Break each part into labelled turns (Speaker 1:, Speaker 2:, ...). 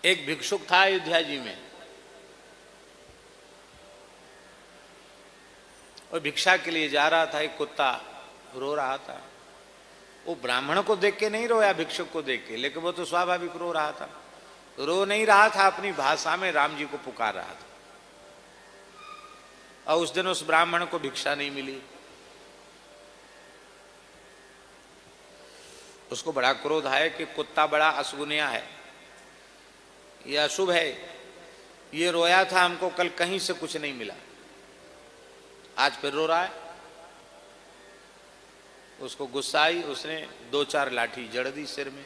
Speaker 1: एक भिक्षुक था अयोध्या जी में, और भिक्षा के लिए जा रहा था। एक कुत्ता रो रहा था। वो ब्राह्मण को देख के नहीं रोया, भिक्षुक को देख के, लेकिन वो तो स्वाभाविक रो रहा था। रो नहीं रहा था, अपनी भाषा में राम जी को पुकार रहा था। और उस दिन उस ब्राह्मण को भिक्षा नहीं मिली। उसको बड़ा क्रोध आया कि कुत्ता बड़ा अशुभनिया है, यह अशुभ है, ये रोया था, हमको कल कहीं से कुछ नहीं मिला, आज फिर रो रहा है। उसको गुस्सा आई, उसने 2-4 लाठी जड़ दी सिर में,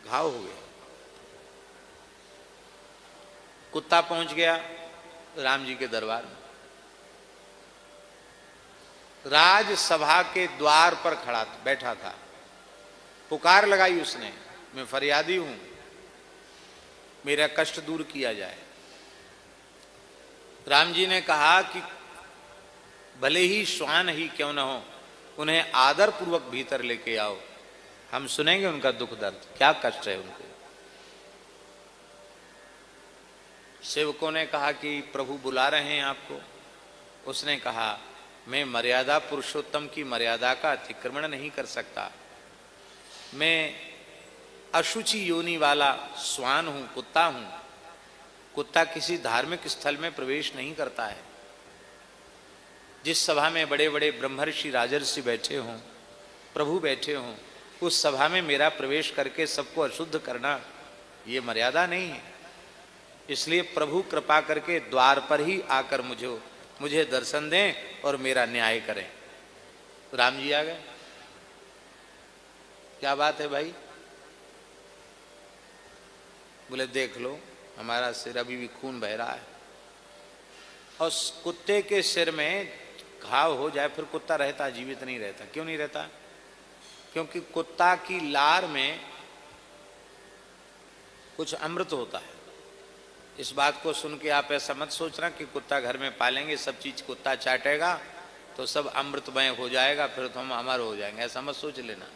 Speaker 1: घाव हो गया। कुत्ता पहुंच गया राम जी के दरबार में। राजसभा के द्वार पर खड़ा बैठा था। पुकार लगाई उसने, मैं फरियादी हूं, मेरा कष्ट दूर किया जाए। राम जी ने कहा कि भले ही श्वान ही क्यों न हो, उन्हें आदर पूर्वक भीतर लेके आओ, हम सुनेंगे उनका दुख दर्द, क्या कष्ट है उनको। सेवकों ने कहा कि प्रभु बुला रहे हैं आपको। उसने कहा, मैं मर्यादा पुरुषोत्तम की मर्यादा का अतिक्रमण नहीं कर सकता। मैं अशुचि योनि वाला श्वान हूं, कुत्ता हूं। कुत्ता किसी धार्मिक स्थल में प्रवेश नहीं करता है। जिस सभा में बड़े बड़े ब्रह्मर्षि राजर्षि बैठे हों, प्रभु बैठे हों, उस सभा में मेरा प्रवेश करके सबको अशुद्ध करना ये मर्यादा नहीं है। इसलिए प्रभु कृपा करके द्वार पर ही आकर मुझे दर्शन दें और मेरा न्याय करें। राम जी आ गए। क्या बात है भाई? बोले देख लो, हमारा सिर अभी भी खून बह रहा है, और कुत्ते के सिर में घाव हो जाए फिर कुत्ता रहता, जीवित नहीं रहता। क्यों नहीं रहता? क्योंकि कुत्ता की लार में कुछ अमृत होता है। इस बात को सुन के आप ऐसा मत सोचना कि कुत्ता घर में पालेंगे, सब चीज कुत्ता चाटेगा तो सब अमृतमय हो जाएगा, फिर तो हम अमर हो जाएंगे, ऐसा मत सोच लेना।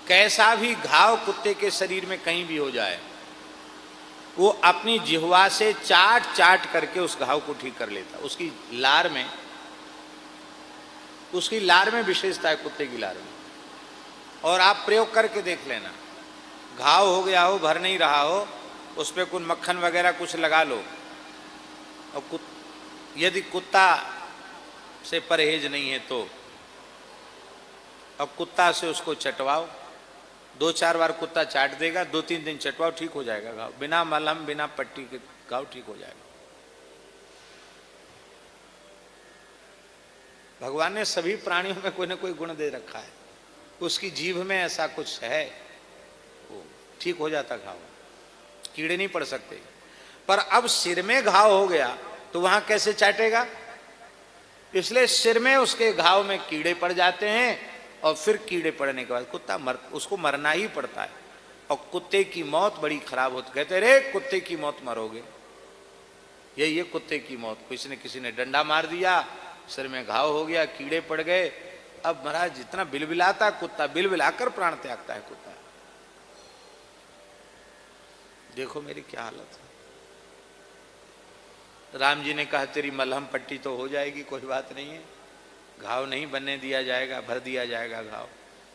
Speaker 1: कैसा भी घाव कुत्ते के शरीर में कहीं भी हो जाए, वो अपनी जिह्वा से चाट चाट करके उस घाव को ठीक कर लेता। उसकी लार में विशेषता है, कुत्ते की लार में। और आप प्रयोग करके देख लेना, घाव हो गया हो, भर नहीं रहा हो, उस पर कुछ मक्खन वगैरह कुछ लगा लो, और यदि कुत्ता से परहेज नहीं है तो, और कुत्ता से उसको चटवाओ, 2-4 बार कुत्ता चाट देगा, 2-3 दिन चटवाओ, ठीक हो जाएगा घाव। बिना मलहम बिना पट्टी के घाव ठीक हो जाएगा। भगवान ने सभी प्राणियों में कोई ना कोई गुण दे रखा है, उसकी जीभ में ऐसा कुछ है, वो ठीक हो जाता घाव, कीड़े नहीं पड़ सकते। पर अब सिर में घाव हो गया तो वहां कैसे चाटेगा? इसलिए सिर में उसके घाव में कीड़े पड़ जाते हैं, और फिर कीड़े पड़ने के बाद उसको मरना ही पड़ता है। और कुत्ते की मौत बड़ी खराब होती, कहते रे कुत्ते की मौत मरोगे, यही है कुत्ते की मौत। किसी ने डंडा मार दिया, सिर में घाव हो गया, कीड़े पड़ गए, अब महाराज जितना बिलबिलाता कुत्ता, बिलबिलाकर प्राण त्यागता है कुत्ता। देखो मेरी क्या हालत है। राम जी ने कहा तेरी मलहम पट्टी तो हो जाएगी, कोई बात नहीं है, घाव नहीं बनने दिया जाएगा, भर दिया जाएगा घाव।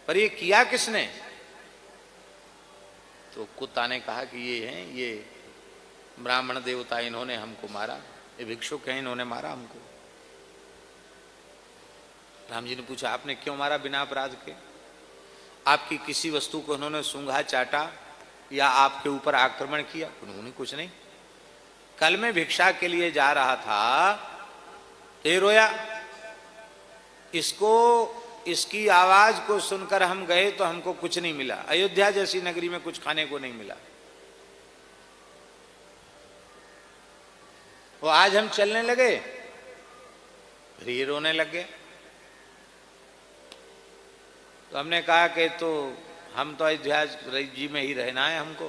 Speaker 1: पर ये किया किसने? तो कुत्ता ने कहा कि ये ब्राह्मण देवता, इन्होंने हमको मारा, ये भिक्षुक हैं, इन्होंने मारा हमको। राम जी ने पूछा आपने क्यों मारा बिना अपराध के? आपकी किसी वस्तु को उन्होंने सूंघा, चाटा, या आपके ऊपर आक्रमण किया? उन्होंने कुछ नहीं। कल मैं भिक्षा के लिए जा रहा था, ये रोया, इसकी आवाज को सुनकर हम गए तो हमको कुछ नहीं मिला। अयोध्या जैसी नगरी में कुछ खाने को नहीं मिला। वो आज हम चलने लगे, फिर ये रोने लग गए। तो हमने कहा कि तो हम तो अयोध्या जी में ही रहना है हमको,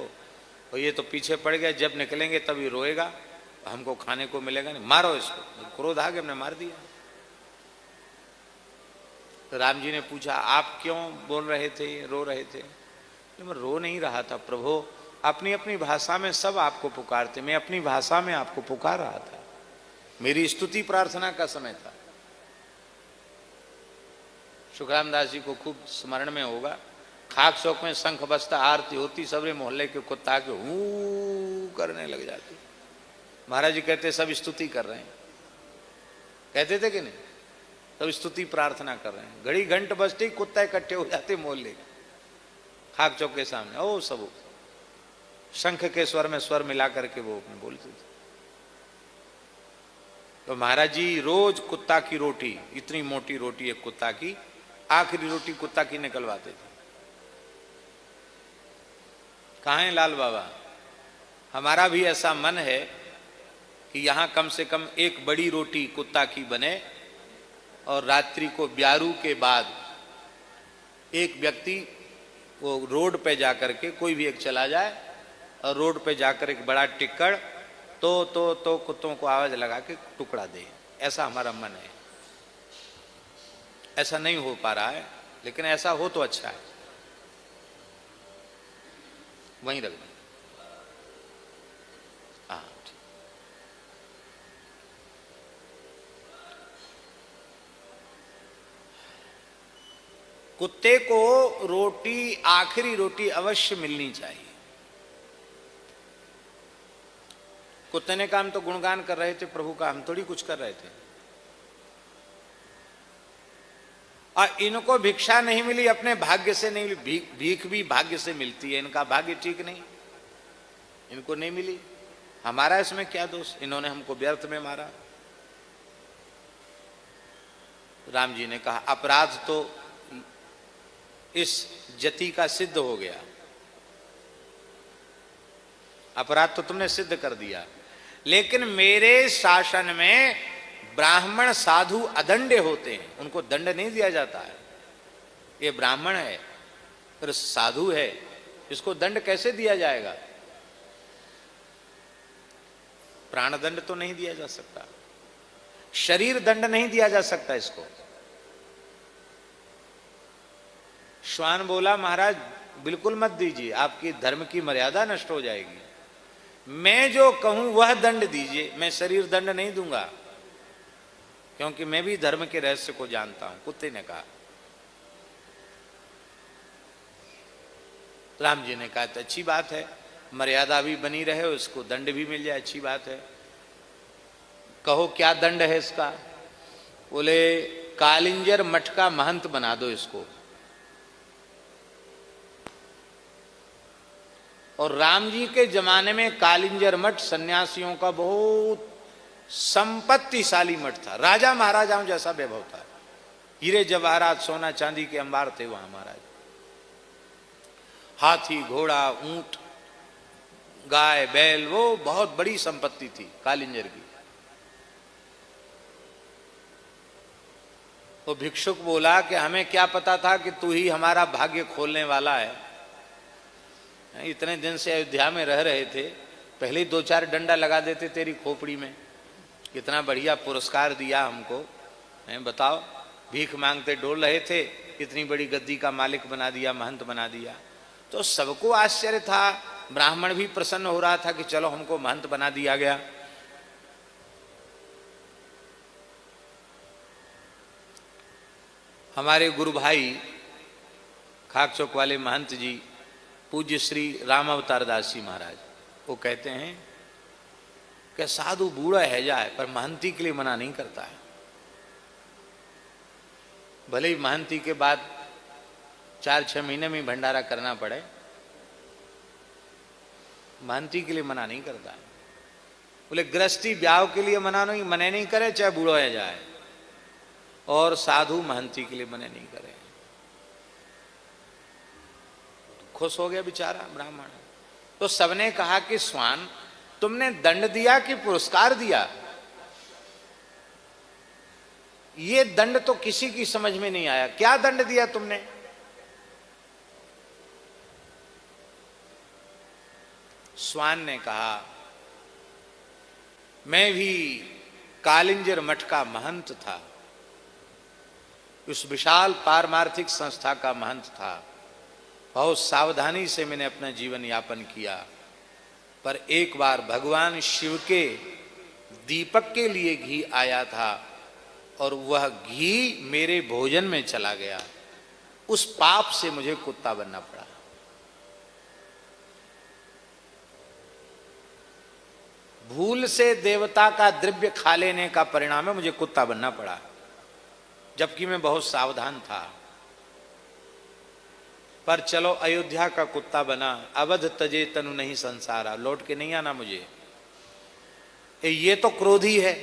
Speaker 1: और ये तो पीछे पड़ गया, जब निकलेंगे तभी रोएगा, हमको खाने को मिलेगा नहीं, मारो इसको। क्रोध आ गया, हमने मार दिया। तो राम जी ने पूछा आप क्यों बोल रहे थे, रो रहे थे? मैं रो नहीं रहा था प्रभु, अपनी अपनी भाषा में सब आपको पुकारते, मैं अपनी भाषा में आपको पुकार रहा था, मेरी स्तुति प्रार्थना का समय था। सुखराम दास जी को खूब स्मरण में होगा, खाक चौक में शंख बजता, आरती होती, सबरे मोहल्ले के कुत्ता के हू करने लग जाते। महाराज जी कहते सब स्तुति कर रहे हैं, कहते थे कि नहीं, सब स्तुति प्रार्थना कर रहे हैं। घड़ी घंट बजते ही कुत्ता इकट्ठे हो जाते मोहल्ले खाक चौक के सामने, ओ सब शंख के स्वर में स्वर मिला करके वो बोलते थे। तो महाराज जी रोज कुत्ता की रोटी, इतनी मोटी रोटी एक कुत्ता की, आखिरी रोटी कुत्ता की निकलवाते थे। कहाँ है लाल बाबा? हमारा भी ऐसा मन है कि यहां कम से कम एक बड़ी रोटी कुत्ता की बने और रात्रि को ब्यारू के बाद एक व्यक्ति वो रोड पे जाकर के, कोई भी एक चला जाए और रोड पे जाकर एक बड़ा टिक्कड़ तो कुत्तों को आवाज लगा के टुकड़ा दे। ऐसा हमारा मन है। ऐसा नहीं हो पा रहा है, लेकिन ऐसा हो तो अच्छा है। वहीं रख दें। हाँ, कुत्ते को रोटी, आखिरी रोटी अवश्य मिलनी चाहिए। कुत्ते ने कहा हम तो गुणगान कर रहे थे प्रभु का, हम थोड़ी कुछ कर रहे थे। और इनको भिक्षा नहीं मिली, अपने भाग्य से नहीं मिली, भीख भी भाग्य से मिलती है, इनका भाग्य ठीक नहीं, इनको नहीं मिली। हमारा इसमें क्या दोष? इन्होंने हमको व्यर्थ में मारा। राम जी ने कहा अपराध तो इस जति का सिद्ध हो गया, अपराध तो तुमने सिद्ध कर दिया, लेकिन मेरे शासन में ब्राह्मण साधु अदंड होते हैं, उनको दंड नहीं दिया जाता है। ये ब्राह्मण है फिर साधु है, इसको दंड कैसे दिया जाएगा? प्राण दंड तो नहीं दिया जा सकता, शरीर दंड नहीं दिया जा सकता इसको। श्वान बोला महाराज बिल्कुल मत दीजिए, आपकी धर्म की मर्यादा नष्ट हो जाएगी। मैं जो कहूं वह दंड दीजिए, मैं शरीर दंड नहीं दूंगा, क्योंकि मैं भी धर्म के रहस्य को जानता हूं। कुत्ते ने कहा। राम जी ने कहा तो अच्छी बात है, मर्यादा भी बनी रहे, उसको दंड भी मिल जाए, अच्छी बात है। कहो क्या दंड है इसका? बोले कालिंजर मठ का महंत बना दो इसको। और राम जी के जमाने में कालिंजर मठ सन्यासियों का बहुत संपत्तिशाली मठ था, राजा महाराजाओं जैसा वैभव था, हीरे जवाहरात सोना चांदी के अंबार थे वहां महाराज। हाथी घोड़ा ऊंट गाय बैल, वो बहुत बड़ी संपत्ति थी कालिंजर की। वो भिक्षुक बोला कि हमें क्या पता था कि तू ही हमारा भाग्य खोलने वाला है। इतने दिन से अयोध्या में रह रहे थे, पहले ही 2-4 डंडा लगा देते तेरी खोपड़ी में। कितना बढ़िया पुरस्कार दिया हमको, बताओ। भीख मांगते डोल रहे थे, इतनी बड़ी गद्दी का मालिक बना दिया, महंत बना दिया। तो सबको आश्चर्य था, ब्राह्मण भी प्रसन्न हो रहा था कि चलो हमको महंत बना दिया गया। हमारे गुरु भाई खाक चौक वाले महंत जी पूज्य श्री राम अवतार दास जी महाराज, वो कहते हैं कि साधु बूढ़ा है जाए पर महंती के लिए मना नहीं करता है। भले ही महंती के बाद 4-6 महीने में भंडारा करना पड़े, महंती के लिए मना नहीं करता है। बोले गृहस्थी ब्याह के लिए मना नहीं करे, चाहे बूढ़ा है जाए, और साधु महंती के लिए मने नहीं करे। खुश हो गया बेचारा ब्राह्मण। तो सबने कहा कि स्वान तुमने दंड दिया कि पुरस्कार दिया? ये दंड तो किसी की समझ में नहीं आया, क्या दंड दिया तुमने? स्वान ने कहा मैं भी कालिंजर मठ का महंत था, उस विशाल पारमार्थिक संस्था का महंत था। बहुत सावधानी से मैंने अपना जीवन यापन किया, पर एक बार भगवान शिव के दीपक के लिए घी आया था और वह घी मेरे भोजन में चला गया। उस पाप से मुझे कुत्ता बनना पड़ा। भूल से देवता का द्रव्य खा लेने का परिणाम है मुझे कुत्ता बनना पड़ा, जबकि मैं बहुत सावधान था। पर चलो अयोध्या का कुत्ता बना। अवध तजे तनु नहीं संसारा, लौट के नहीं आना मुझे। ये तो क्रोधी है,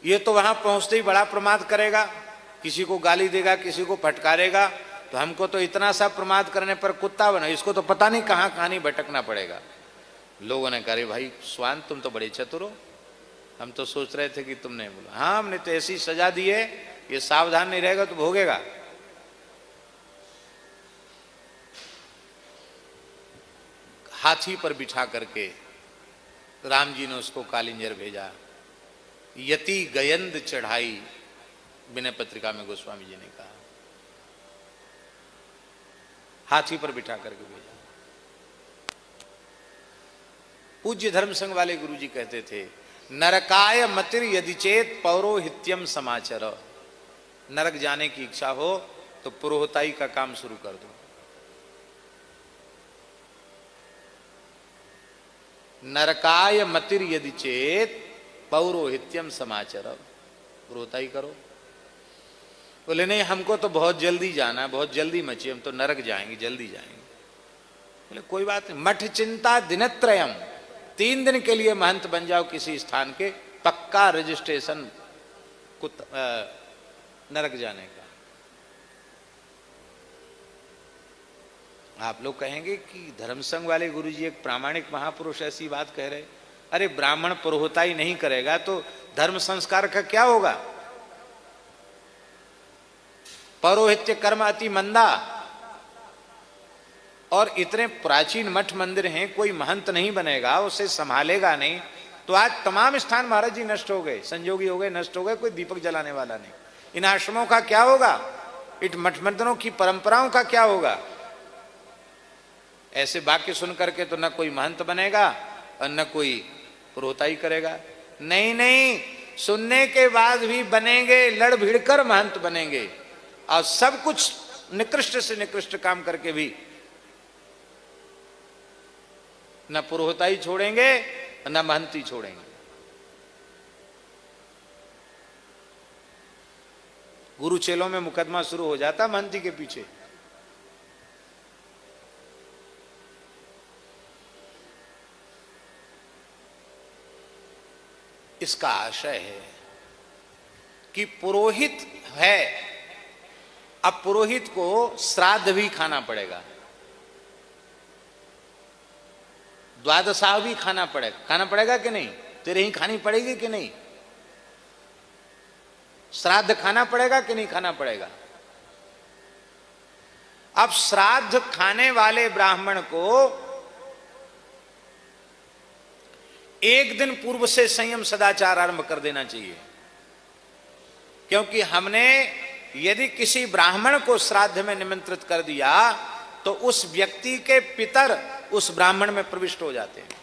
Speaker 1: ये तो वहां पहुंचते ही बड़ा प्रमाद करेगा, किसी को गाली देगा, किसी को फटकारेगा। तो हमको तो इतना सा प्रमाद करने पर कुत्ता बना, इसको तो पता नहीं कहां कहानी भटकना पड़ेगा। लोगों ने कहा भाई स्वान तुम तो बड़े चतुर हो, हम तो सोच रहे थे कि तुमने बोला। हाँ, हमने तो ऐसी सजा दी है, ये सावधान नहीं रहेगा तो भोगेगा। हाथी पर बिठा करके राम जी ने उसको कालिंजर भेजा। यति गयंद चढ़ाई, विनय पत्रिका में गोस्वामी जी ने कहा, हाथी पर बिठा करके भेजा। पूज्य धर्म संघ वाले गुरु जी कहते थे, नरकाय मतिर यदि चेत पौरोहित्यम समाचर। नरक जाने की इच्छा हो तो पुरोहिताई का काम शुरू कर दो। नरकाय मतिर यदि चेत पौरोहित्यम समाचर, पुरोहिताई करो। बोले नहीं, हमको तो बहुत जल्दी जाना है, बहुत जल्दी मची, हम तो नरक जाएंगे, जल्दी जाएंगे। बोले कोई बात नहीं, मठ चिंता दिनत्रयम, 3 दिन के लिए महंत बन जाओ किसी स्थान के, पक्का रजिस्ट्रेशन नरक जाने का। आप लोग कहेंगे कि धर्मसंघ वाले गुरुजी एक प्रामाणिक महापुरुष ऐसी बात कह रहे। अरे ब्राह्मण पुरोहिताई नहीं करेगा तो धर्म संस्कार का क्या होगा? पौरोहित्य कर्म अति मंदा, और इतने प्राचीन मठ मंदिर हैं, कोई महंत नहीं बनेगा, उसे संभालेगा नहीं, तो आज तमाम स्थान महाराज जी नष्ट हो गए, संजोगी हो गए, नष्ट हो गए, कोई दीपक जलाने वाला नहीं। इन आश्रमों का क्या होगा? इन मठ मंदिरों की परंपराओं का क्या होगा? ऐसे वाक्य सुन करके तो न कोई महंत बनेगा और न कोई पुरोहिताई करेगा। नहीं नहीं, सुनने के बाद भी बनेंगे, लड़ भिड़ कर महंत बनेंगे, और सब कुछ निकृष्ट से निकृष्ट काम करके भी न पुरोहिताई छोड़ेंगे न महंती छोड़ेंगे। गुरु चेलों में मुकदमा शुरू हो जाता महंती के पीछे। इसका आशय है कि पुरोहित है, अब पुरोहित को श्राद्ध भी खाना पड़ेगा, द्वादशा भी खाना पड़ेगा कि नहीं? तेरे ही खानी पड़ेगी कि नहीं? श्राद्ध खाना पड़ेगा कि नहीं खाना पड़ेगा? अब श्राद्ध खाने वाले ब्राह्मण को एक दिन पूर्व से संयम सदाचार आरंभ कर देना चाहिए, क्योंकि हमने यदि किसी ब्राह्मण को श्राद्ध में निमंत्रित कर दिया तो उस व्यक्ति के पितर उस ब्राह्मण में प्रविष्ट हो जाते हैं,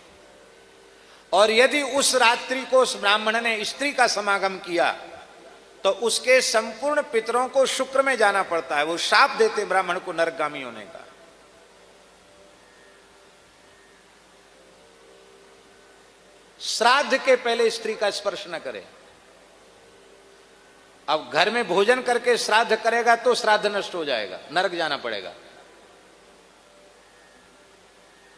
Speaker 1: और यदि उस रात्रि को उस ब्राह्मण ने स्त्री का समागम किया तो उसके संपूर्ण पितरों को शुक्र में जाना पड़ता है। वो शाप देते ब्राह्मण को नरकगामी होने का। श्राद्ध के पहले स्त्री का स्पर्श न करे। अब घर में भोजन करके श्राद्ध करेगा तो श्राद्ध नष्ट हो जाएगा, नरक जाना पड़ेगा।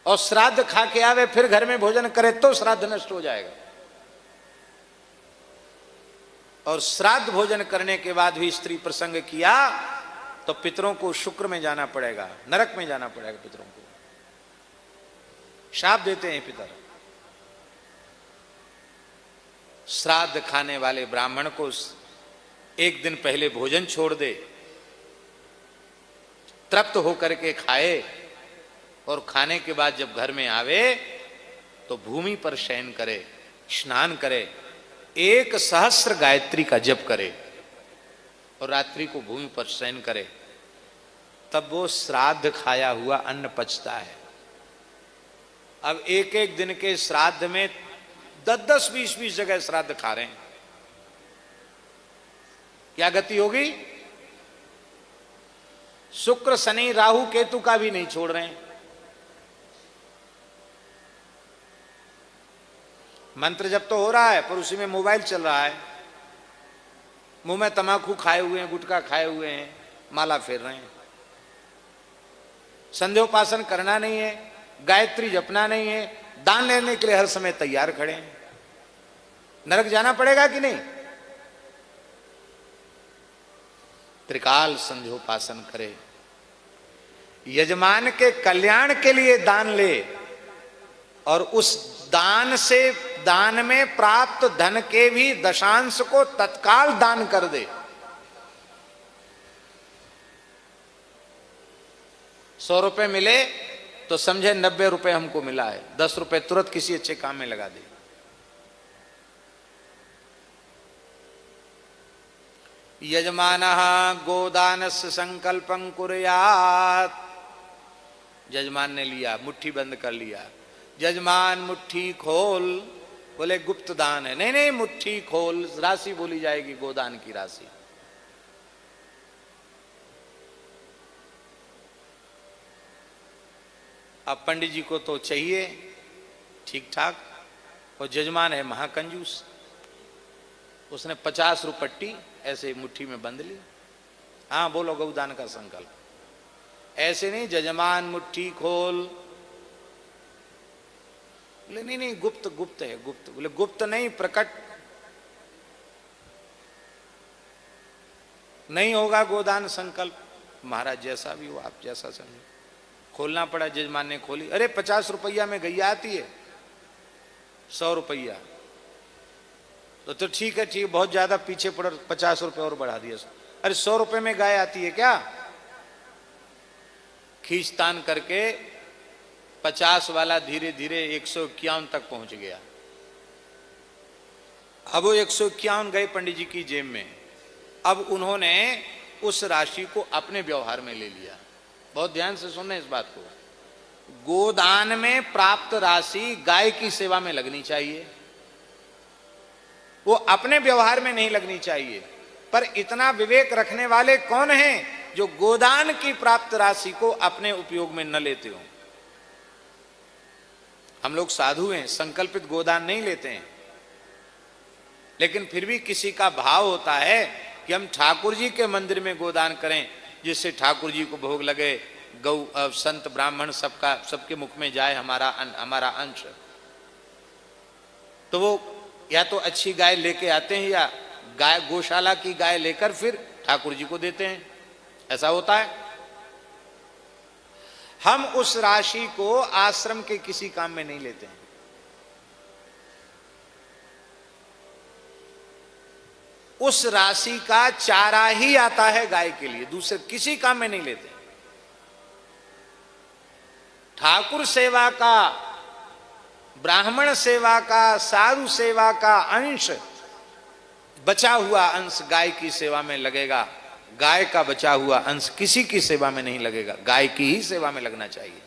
Speaker 1: और श्राद्ध खा के आवे फिर घर में भोजन करे तो श्राद्ध नष्ट हो जाएगा। और श्राद्ध भोजन करने के बाद भी स्त्री प्रसंग किया तो पितरों को शुक्र में जाना पड़ेगा, नरक में जाना पड़ेगा। पितरों को शाप देते हैं पितर। श्राद्ध खाने वाले ब्राह्मण को एक दिन पहले भोजन छोड़ दे, तृप्त होकर के खाए, और खाने के बाद जब घर में आवे तो भूमि पर शयन करे, स्नान करे, 1 सहस्र गायत्री का जप करे। और रात्रि को भूमि पर शयन करे, तब वो श्राद्ध खाया हुआ अन्न पचता है। अब एक एक दिन के श्राद्ध में 10-10, 20-20 जगह श्राद्ध खा रहे हैं, क्या गति होगी? शुक्र शनि राहु केतु का भी नहीं छोड़ रहे हैं। मंत्र जप तो हो रहा है, पर उसी में मोबाइल चल रहा है, मुंह में तमाकू खाए हुए हैं, गुटखा खाए हुए हैं, माला फेर रहे हैं। संध्योपासन करना नहीं है, गायत्री जपना नहीं है, दान लेने के लिए हर समय तैयार खड़े हैं। नरक जाना पड़ेगा कि नहीं? त्रिकाल संध्योपासन करे, यजमान के कल्याण के लिए दान ले, और उस दान से, दान में प्राप्त धन के भी दशांश को तत्काल दान कर दे। 100 रुपए मिले तो समझे 90 रुपए हमको मिला है, 10 रुपए तुरंत किसी अच्छे काम में लगा दे। यजमानः गोदानस्य संकल्पं कुर्यात्। जजमान ने लिया, मुट्ठी बंद कर लिया। जजमान मुट्ठी खोल, बोले गुप्त दान है। नहीं नहीं, मुट्ठी खोल, राशि बोली जाएगी, गोदान की राशि। अब पंडित जी को तो चाहिए ठीक ठाक, और जजमान है महाकंजूस, उसने 50 रुपट्टी ऐसे मुट्ठी में बंद ली। हाँ बोलो, गौदान का संकल्प। ऐसे नहीं, जजमान मुट्ठी खोल, बोले नहीं नहीं, गुप्त गुप्त है, गुप्त। बोले गुप्त नहीं, प्रकट नहीं होगा गोदान संकल्प। महाराज जैसा भी हो, आप जैसा समझो। खोलना पड़ा, जजमान ने खोली। अरे 50 रुपया में गैया आती है, 100 रुपया तो ठीक है, ठीक, बहुत ज्यादा पीछे पड़ा, 50 रुपए और बढ़ा दिया। अरे 100 रुपए में गाय आती है क्या? खींचतान करके 50 वाला धीरे धीरे 151 तक पहुंच गया। अब वो 151 गए पंडित जी की जेब में। अब उन्होंने उस राशि को अपने व्यवहार में ले लिया। बहुत ध्यान से सुनना इस बात को। गोदान में प्राप्त राशि गाय की सेवा में लगनी चाहिए, वो अपने व्यवहार में नहीं लगनी चाहिए। पर इतना विवेक रखने वाले कौन हैं जो गोदान की प्राप्त राशि को अपने उपयोग में न लेते हो? हम लोग साधु हैं, संकल्पित गोदान नहीं लेते हैं, लेकिन फिर भी किसी का भाव होता है कि हम ठाकुर जी के मंदिर में गोदान करें, जिससे ठाकुर जी को भोग लगे, गौ संत ब्राह्मण सबका, सबके मुख में जाए हमारा अंश। तो वो या तो अच्छी गाय लेके आते हैं, या गाय गौशाला की गाय लेकर फिर ठाकुर जी को देते हैं। ऐसा होता है। हम उस राशि को आश्रम के किसी काम में नहीं लेते हैं। उस राशि का चारा ही आता है गाय के लिए, दूसरे किसी काम में नहीं लेते। ठाकुर सेवा का, ब्राह्मण सेवा का, साधु सेवा का अंश, बचा हुआ अंश गाय की सेवा में लगेगा। गाय का बचा हुआ अंश किसी की सेवा में नहीं लगेगा, गाय की ही सेवा में लगना चाहिए।